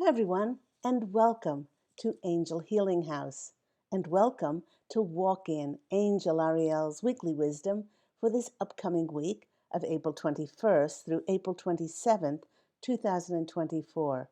Hi, everyone, and welcome to Angel Healing House, and welcome to Walk In Angel Ariel's Weekly Wisdom for this upcoming week of April 21st through April 27th, 2024.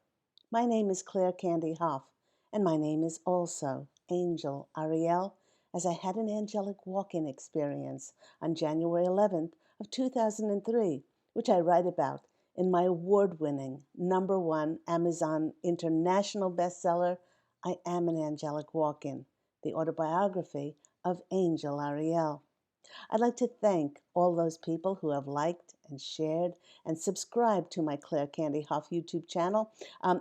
My name is Claire Candy Hoff, and my name is also Angel Ariel, as I had an angelic walk-in experience on January 11th of 2003, which I write about in my award-winning #1 Amazon international bestseller, I Am an Angelic Walk-In, the autobiography of Angel Ariel. I'd like to thank all those people who have liked and shared and subscribed to my Claire Candy Hoff YouTube channel.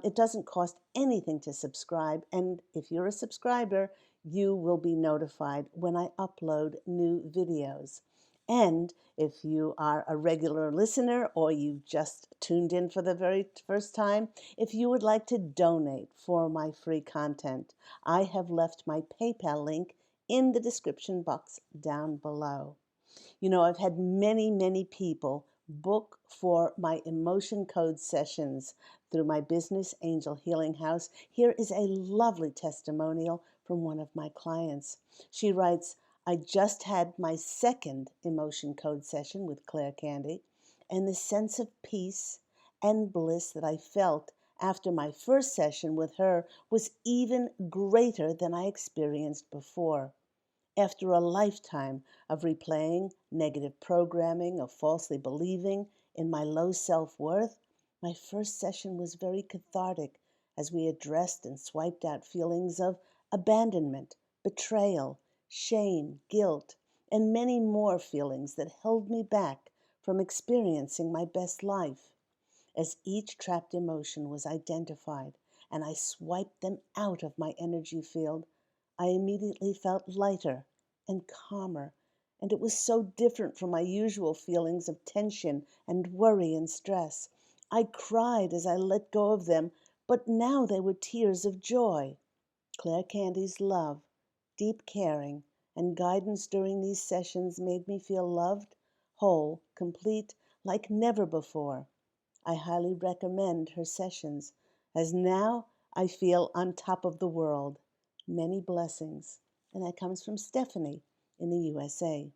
It doesn't cost anything to subscribe, and if you're a subscriber, you will be notified when I upload new videos. And if you are a regular listener or you just tuned in for the very first time, if you would like to donate for my free content, I have left my PayPal link in the description box down below. I've had many people book for my emotion code sessions through my business, Angel Healing House. Here is a lovely testimonial from one of my clients. She writes, I just had my second emotion code session with Claire Candy, and the sense of peace and bliss that I felt after my first session with her was even greater than I experienced before. After a lifetime of replaying negative programming, of falsely believing in my low self-worth, my first session was very cathartic as we addressed and swiped out feelings of abandonment, betrayal, shame, guilt, and many more feelings that held me back from experiencing my best life. As each trapped emotion was identified and I swiped them out of my energy field, I immediately felt lighter and calmer, and it was so different from my usual feelings of tension and worry and stress. I cried as I let go of them, but now they were tears of joy. Claire Candy's love, deep caring, and guidance during these sessions made me feel loved, whole, complete, like never before. I highly recommend her sessions, as now I feel on top of the world. Many blessings. And that comes from Stephanie in the USA.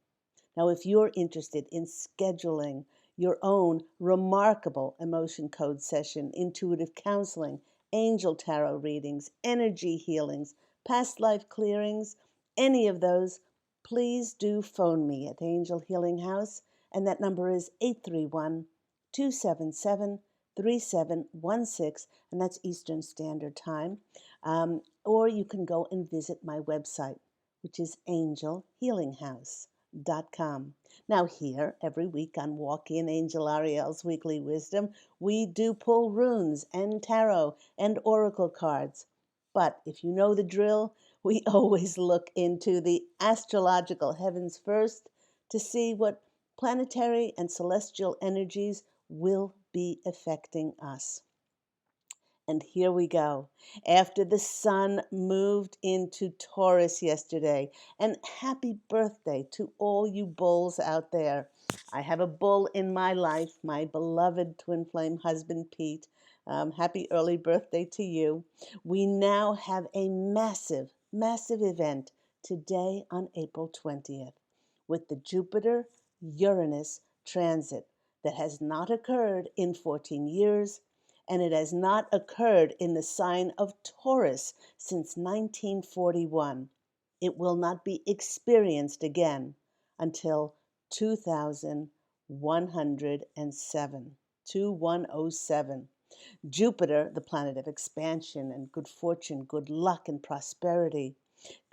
Now, if you're interested in scheduling your own remarkable emotion code session, intuitive counseling, angel tarot readings, energy healings, past life clearings, any of those, please do phone me at Angel Healing House, and that number is 831-277-3716, and that's Eastern Standard Time. Or you can go and visit my website, which is angelhealinghouse.com. Now, here every week on Walk In Angel Ariel's Weekly Wisdom, we do pull runes and tarot and oracle cards. But if you know the drill, we always look into the astrological heavens first to see what planetary and celestial energies will be affecting us. And here we go. After the sun moved into Taurus yesterday, and happy birthday to all you bulls out there. I have a bull in my life, my beloved twin flame husband, Pete. Happy early birthday to you. We now have a massive event today on April 20th with the Jupiter-Uranus transit that has not occurred in 14 years, and it has not occurred in the sign of Taurus since 1941. It will not be experienced again until 2107. 2107. Jupiter, the planet of expansion and good fortune, good luck, and prosperity,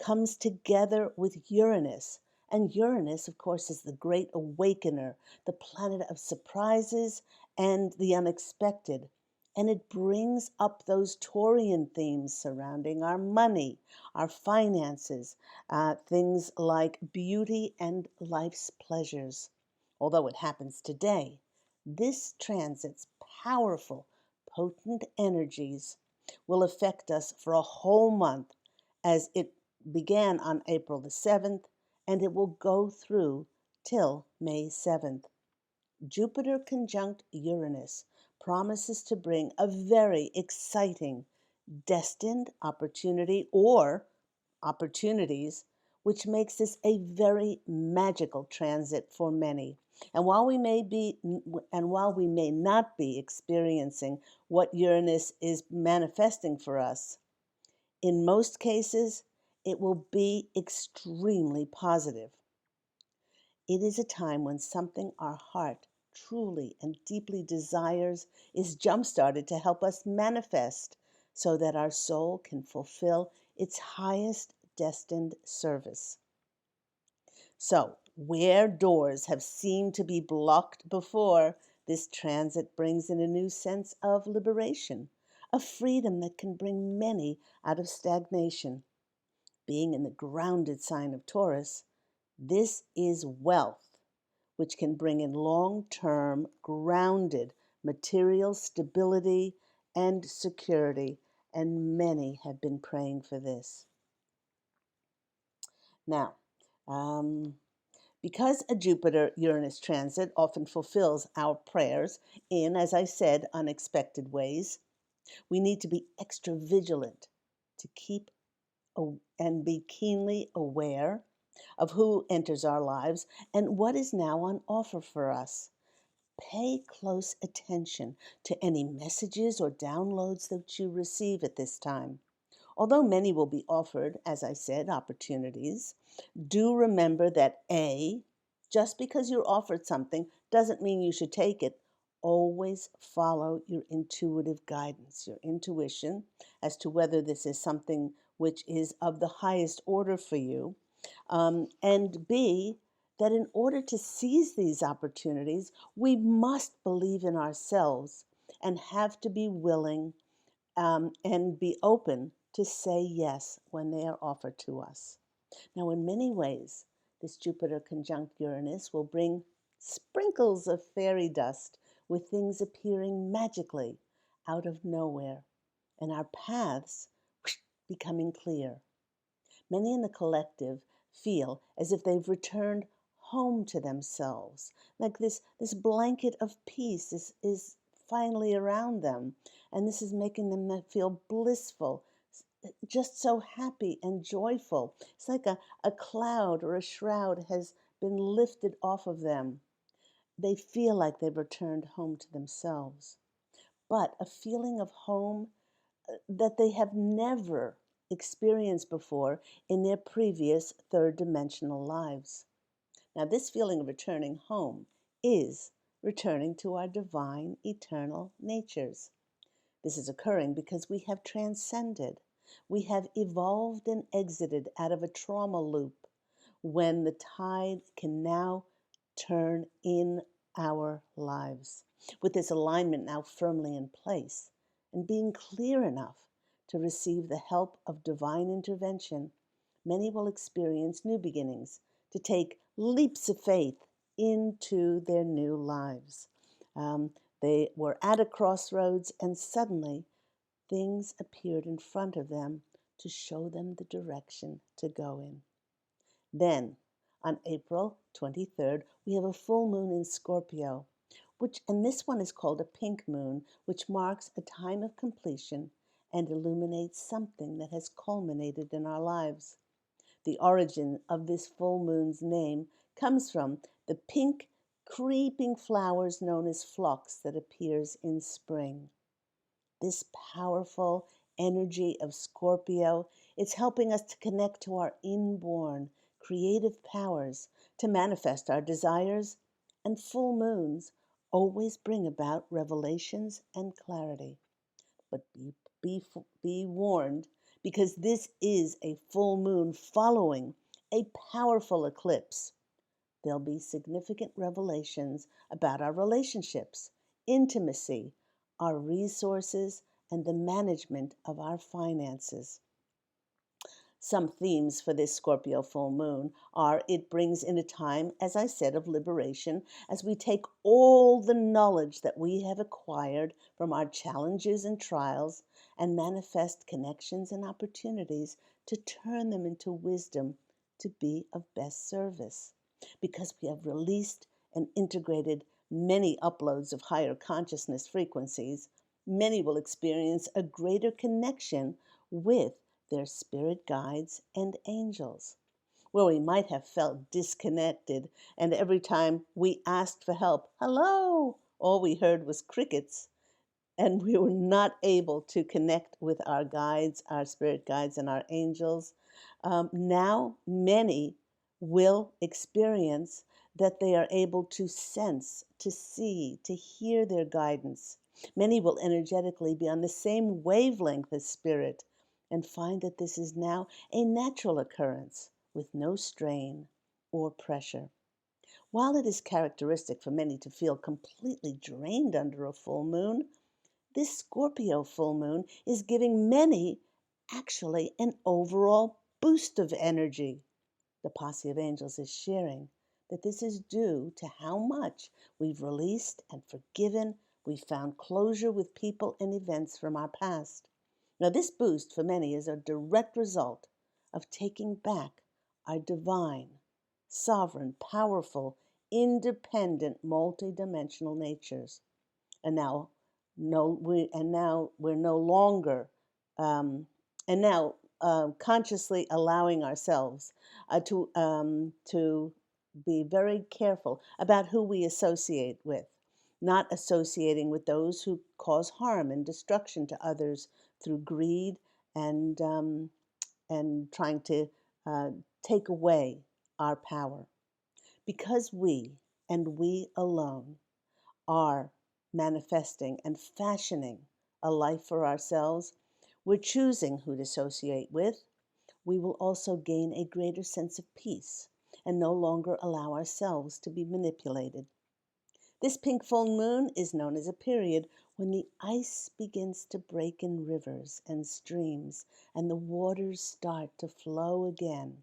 comes together with Uranus. And Uranus, of course, is the great awakener, the planet of surprises and the unexpected. And it brings up those Taurian themes surrounding our money, our finances, things like beauty and life's pleasures. Although it happens today, this transit's powerful, potent energies will affect us for a whole month, as it began on April the 7th, and it will go through till May 7th. Jupiter conjunct Uranus promises to bring a very exciting, destined opportunity or opportunities, which makes this a very magical transit for many. And while we may not be experiencing what Uranus is manifesting for us, in most cases, it will be extremely positive. It is a time when something our heart truly and deeply desires is jump-started to help us manifest so that our soul can fulfill its highest destined service. So, where doors have seemed to be blocked before, this transit brings in a new sense of liberation, a freedom that can bring many out of stagnation. Being in the grounded sign of Taurus, this is wealth, which can bring in long-term, grounded material stability and security, and many have been praying for this. Now, because a Jupiter-Uranus transit often fulfills our prayers in, as I said, unexpected ways, we need to be extra vigilant to keep and be keenly aware of who enters our lives and what is now on offer for us. Pay close attention to any messages or downloads that you receive at this time. Although many will be offered, as I said, opportunities, do remember that just because you're offered something doesn't mean you should take it. Always follow your intuitive guidance, your intuition, as to whether this is something which is of the highest order for you. And B, that in order to seize these opportunities, we must believe in ourselves and have to be willing and be open to say yes when they are offered to us. Now, in many ways, this Jupiter conjunct Uranus will bring sprinkles of fairy dust with things appearing magically out of nowhere and our paths becoming clear. Many in the collective feel as if they've returned home to themselves, like this blanket of peace is finally around them, and this is making them feel blissful, just so happy and joyful. It's like a cloud or a shroud has been lifted off of them. They feel like they've returned home to themselves, but a feeling of home that they have never experienced before in their previous third dimensional lives. Now, this feeling of returning home is returning to our divine, eternal natures. This is occurring because we have transcended. We have evolved and exited out of a trauma loop when the tide can now turn in our lives. With this alignment now firmly in place and being clear enough to receive the help of divine intervention, many will experience new beginnings, to take leaps of faith into their new lives. They were at a crossroads, and suddenly things appeared in front of them to show them the direction to go in. Then, on April 23rd, we have a full moon in Scorpio, and this one is called a pink moon, which marks a time of completion and illuminates something that has culminated in our lives. The origin of this full moon's name comes from the pink creeping flowers known as phlox that appears in spring. This powerful energy of Scorpio, it's helping us to connect to our inborn creative powers, to manifest our desires, and full moons always bring about revelations and clarity. But be warned, because this is a full moon following a powerful eclipse. There'll be significant revelations about our relationships, intimacy, our resources, and the management of our finances. Some themes for this Scorpio full moon are it brings in a time, as I said, of liberation as we take all the knowledge that we have acquired from our challenges and trials and manifest connections and opportunities to turn them into wisdom to be of best service, because we have released and integrated many uploads of higher consciousness frequencies, many will experience a greater connection with their spirit guides and angels. Where we might have felt disconnected, and every time we asked for help, hello, all we heard was crickets, and we were not able to connect with our guides, our spirit guides, and our angels. Now, many will experience that they are able to sense, to see, to hear their guidance. Many will energetically be on the same wavelength as spirit and find that this is now a natural occurrence with no strain or pressure. While it is characteristic for many to feel completely drained under a full moon, this Scorpio full moon is giving many actually an overall boost of energy. The posse of angels is sharing that this is due to how much we've released and forgiven. We've found closure with people and events from our past. Now, this boost for many is a direct result of taking back our divine, sovereign, powerful, independent, multidimensional natures. And now now we're no longer and now consciously allowing ourselves to be very careful about who we associate with, not associating with those who cause harm and destruction to others through greed and trying to take away our power, because we and we alone are manifesting and fashioning a life for ourselves. We're choosing who to associate with. We will also gain a greater sense of peace and no longer allow ourselves to be manipulated. This pink full moon is known as a period when the ice begins to break in rivers and streams and the waters start to flow again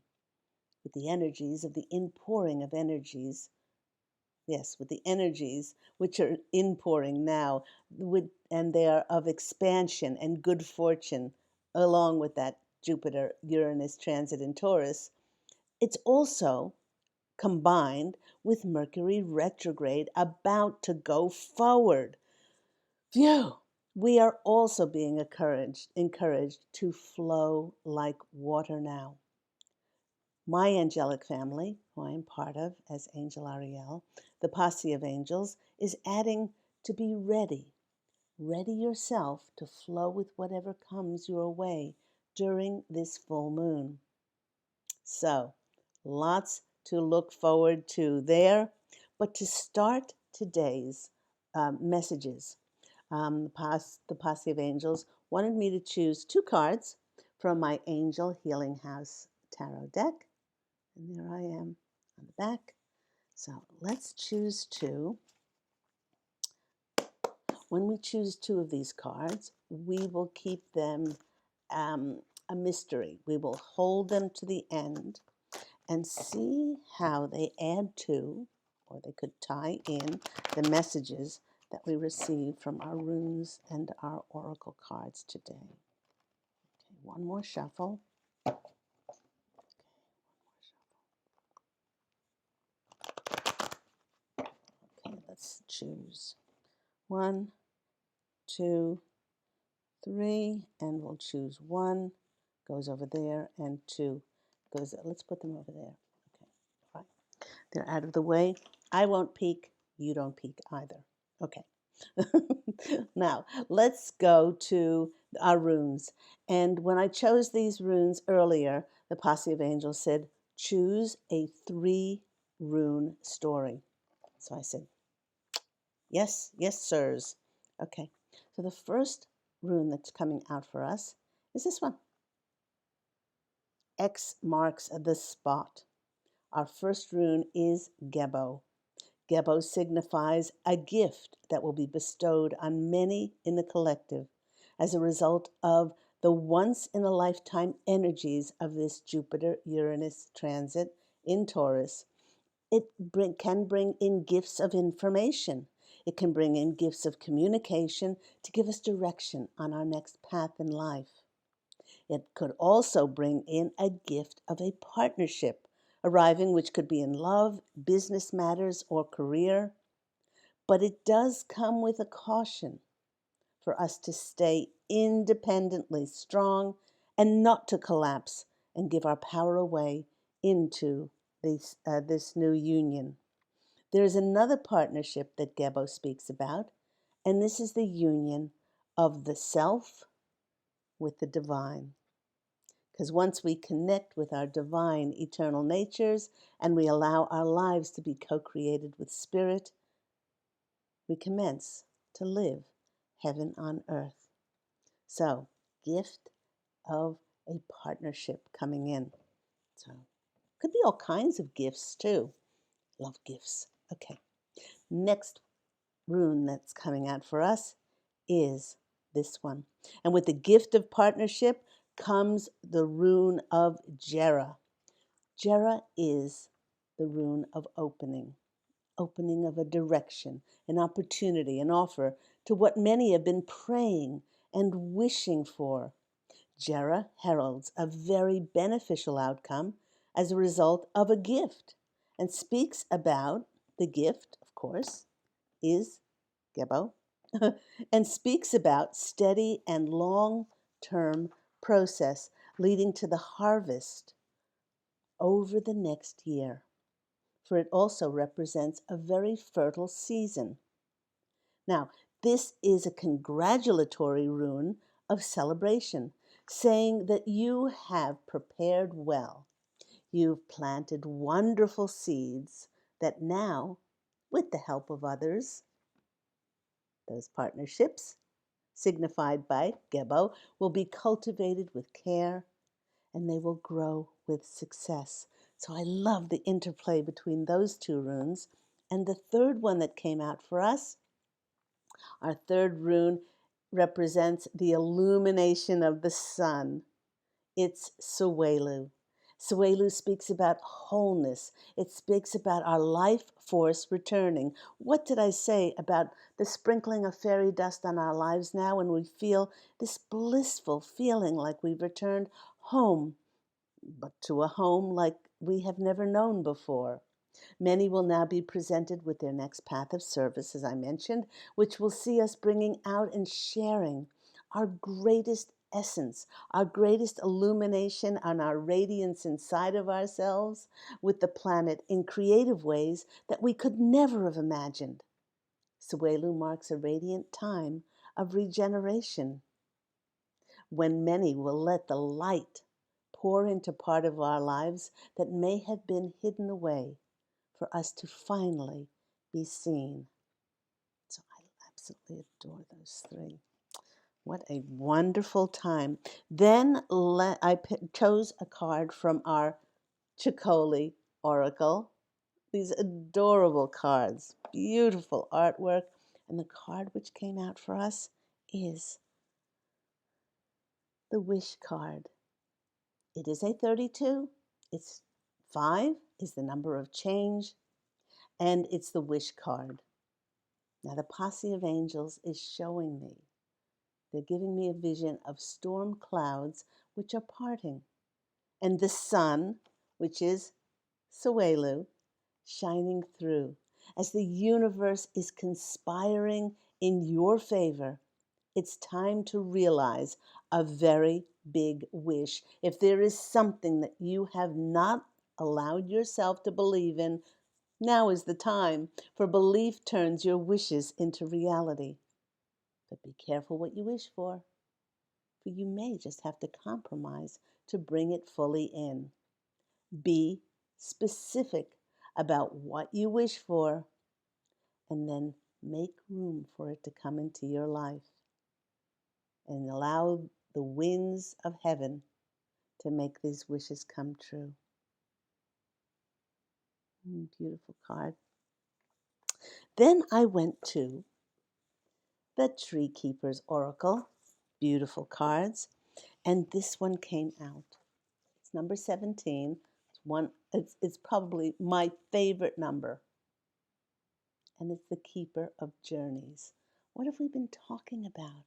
with the energies of the inpouring of energies. Yes, with the energies which are inpouring now, and they are of expansion and good fortune, along with that Jupiter Uranus transit in Taurus. It's also combined with Mercury retrograde about to go forward. Phew! We are also being encouraged to flow like water now. My angelic family, who I am part of as Angel Ariel, the posse of angels, is adding to be ready. Ready yourself to flow with whatever comes your way during this full moon. So, lots to look forward to there. But to start today's messages, the posse of angels wanted me to choose two cards from my Angel Healing House tarot deck. And there I am on the back. So let's choose two. When we choose two of these cards, we will keep them a mystery. We will hold them to the end and see how they add to, or they could tie in, the messages that we receive from our runes and our oracle cards today. Okay, one more shuffle. Okay, let's choose 1, 2, 3, and we'll choose 1 goes over there, and 2 goes there. Let's put them over there. Okay, right. They're out of the way. I won't peek. You don't peek either. Okay. Now, let's go to our runes. And when I chose these runes earlier, the posse of angels said, choose a 3-rune story. So I said, yes, yes, sirs. Okay, so the first rune that's coming out for us is this one. X marks the spot. Our first rune is Gebo. Gebo signifies a gift that will be bestowed on many in the collective as a result of the once-in-a-lifetime energies of this Jupiter-Uranus transit in Taurus. It can bring in gifts of information. It can bring in gifts of communication to give us direction on our next path in life. It could also bring in a gift of a partnership arriving, which could be in love, business matters, or career. But it does come with a caution for us to stay independently strong and not to collapse and give our power away into this new union. There is another partnership that Gebo speaks about, and this is the union of the self with the divine. Because once we connect with our divine eternal natures and we allow our lives to be co-created with spirit, we commence to live heaven on earth. So, gift of a partnership coming in. So, could be all kinds of gifts too. Love gifts. Okay. Next rune that's coming out for us is this one. And with the gift of partnership comes the rune of Jera. Jera is the rune of opening, opening of a direction, an opportunity, an offer to what many have been praying and wishing for. Jera heralds a very beneficial outcome as a result of a gift and speaks about the gift, of course, is Gebo, and speaks about steady and long-term process leading to the harvest over the next year. For it also represents a very fertile season. Now, this is a congratulatory rune of celebration, saying that you have prepared well. You've planted wonderful seeds that now, with the help of others, those partnerships, signified by Gebo, will be cultivated with care and they will grow with success. So I love the interplay between those two runes. And the third one that came out for us, our third rune represents the illumination of the sun. It's Suwelu. Suwelu speaks about wholeness. It speaks about our life force returning. What did I say about the sprinkling of fairy dust on our lives now when we feel this blissful feeling like we've returned home, but to a home like we have never known before? Many will now be presented with their next path of service, as I mentioned, which will see us bringing out and sharing our greatest essence, our greatest illumination, and our radiance inside of ourselves with the planet in creative ways that we could never have imagined. Suelu marks a radiant time of regeneration when many will let the light pour into part of our lives that may have been hidden away for us to finally be seen. So I absolutely adore those three. What a wonderful time. Then I chose a card from our Chicoli Oracle. These adorable cards, beautiful artwork. And the card which came out for us is the Wish card. It is a 32. It's 5 is the number of change, and it's the Wish card. Now the posse of angels is showing me. They're giving me a vision of storm clouds which are parting, and the sun, which is Suelu, shining through as the universe is conspiring in your favor. It's time to realize a very big wish. If there is something that you have not allowed yourself to believe in, now is the time, for belief turns your wishes into reality. But be careful what you wish for you may just have to compromise to bring it fully in. Be specific about what you wish for, and then make room for it to come into your life. And allow the winds of heaven to make these wishes come true. Beautiful card. Then I went to the Tree Keeper's Oracle. Beautiful cards. And this one came out. It's number 17. It's probably my favorite number. And it's the Keeper of Journeys. What have we been talking about?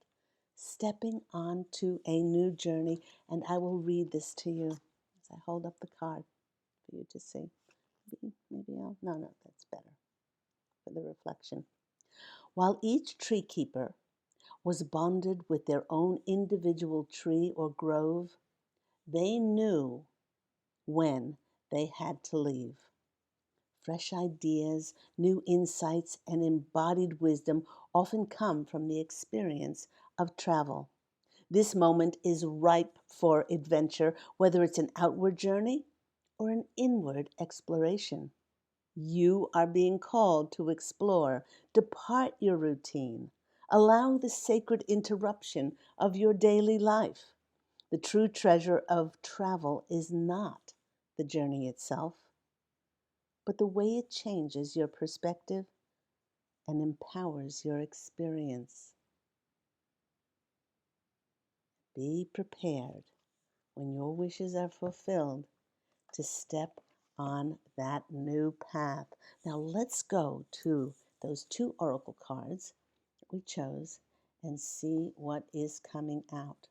Stepping onto a new journey. And I will read this to you as I hold up the card for you to see. Maybe I'll, no, that's better for the reflection. While each tree keeper was bonded with their own individual tree or grove, they knew when they had to leave. Fresh ideas, new insights, and embodied wisdom often come from the experience of travel. This moment is ripe for adventure, whether it's an outward journey or an inward exploration. You are being called to explore, depart your routine, allow the sacred interruption of your daily life. The true treasure of travel is not the journey itself, but the way it changes your perspective and empowers your experience. Be prepared when your wishes are fulfilled to step on that new path. Now let's go to those two oracle cards that we chose and see what is coming out.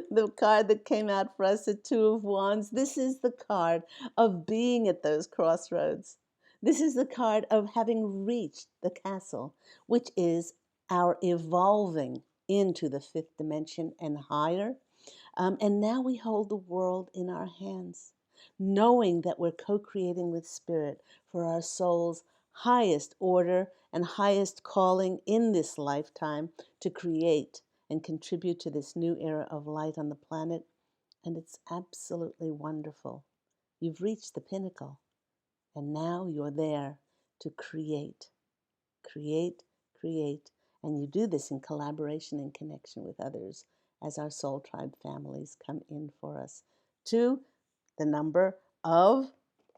The card that came out for us, the Two of Wands, this is the card of being at those crossroads. This is the card of having reached the castle, which is our evolving into the fifth dimension and higher. And now we hold the world in our hands, knowing that we're co creating with Spirit for our soul's highest order and highest calling in this lifetime to create and contribute to this new era of light on the planet. And it's absolutely wonderful. You've reached the pinnacle, and now you're there to create, create, create. And you do this in collaboration and connection with others as our soul tribe families come in for us. To the number of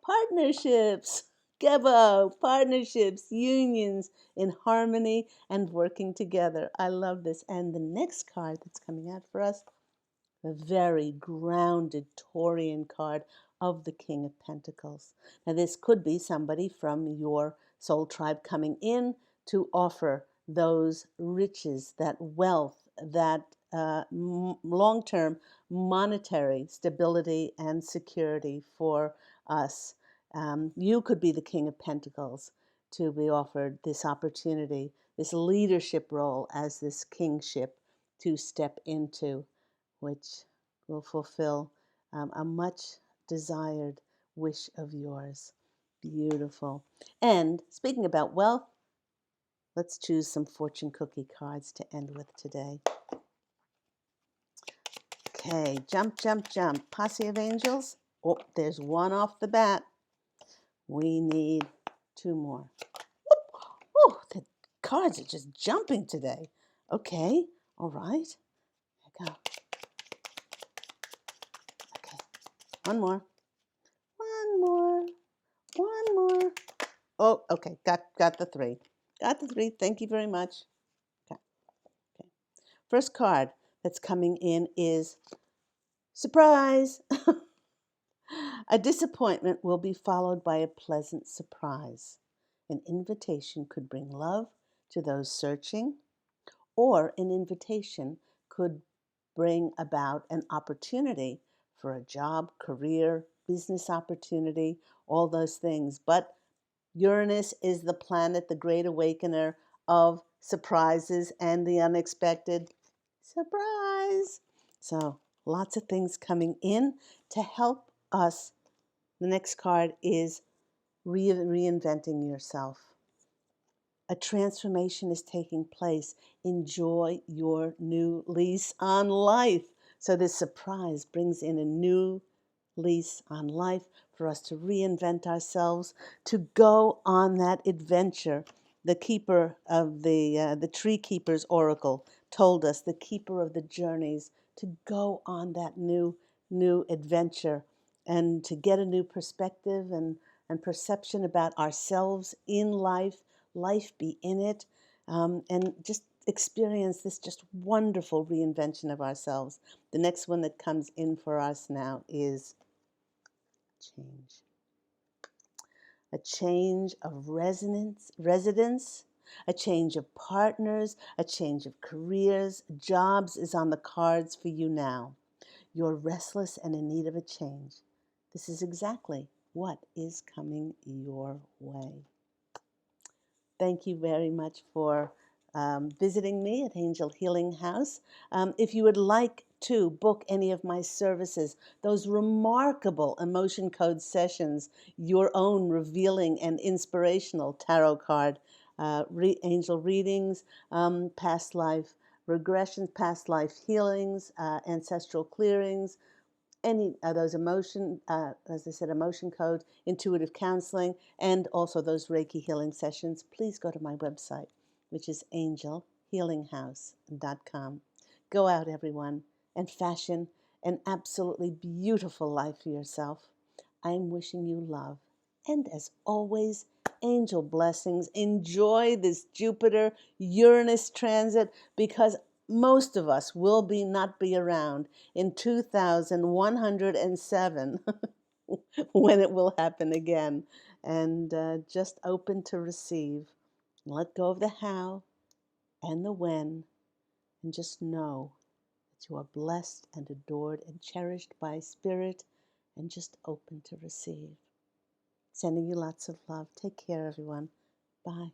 partnerships. Gebo, partnerships, unions in harmony and working together. I love this. And the next card that's coming out for us, a very grounded Taurian card of the King of Pentacles. Now, this could be somebody from your soul tribe coming in to offer those riches, that wealth, that long-term monetary stability and security for us. You could be the King of Pentacles to be offered this opportunity, this leadership role as this kingship to step into, which will fulfill a much desired wish of yours. Beautiful. And speaking about wealth, let's choose some fortune cookie cards to end with today. Okay, jump, jump, jump. Posse of angels. Oh, there's one off the bat. We need two more. Oh, the cards are just jumping today. Okay, all right. There we go. Okay, one more. One more. One more. Oh, okay. Got the three. Got the three. Thank you very much. Okay. Okay. First card that's coming in is surprise. A disappointment will be followed by a pleasant surprise. An invitation could bring love to those searching, or an invitation could bring about an opportunity for a job, career, business opportunity, all those things. But Uranus is the planet, the great awakener of surprises and the unexpected. Surprise! So, lots of things coming in to help us. The next card is reinventing yourself. A transformation is taking place. Enjoy your new lease on life. So this surprise brings in a new lease on life for us to reinvent ourselves, to go on that adventure. The keeper of the tree keeper's oracle told us, the keeper of the journeys, to go on that new adventure and to get a new perspective and perception about ourselves in life, life be in it, and just experience this just wonderful reinvention of ourselves. The next one that comes in for us now is change. A change of residence, a change of partners, a change of careers, jobs is on the cards for you now. You're restless and in need of a change. This is exactly what is coming your way. Thank you very much for visiting me at Angel Healing House. If you would like to book any of my services, those remarkable emotion code sessions, your own revealing and inspirational tarot card, angel readings, past life regressions, past life healings, ancestral clearings, any of those as I said, emotion code, intuitive counseling, and also those Reiki healing sessions, please go to my website, which is angelhealinghouse.com. Go out, everyone, and fashion an absolutely beautiful life for yourself. I'm wishing you love. And as always, angel blessings. Enjoy this Jupiter Uranus transit because most of us will not be around in 2107 when it will happen again. And just open to receive. Let go of the how and the when, and just know that you are blessed and adored and cherished by Spirit, and just open to receive. Sending you lots of love. Take care, everyone. Bye.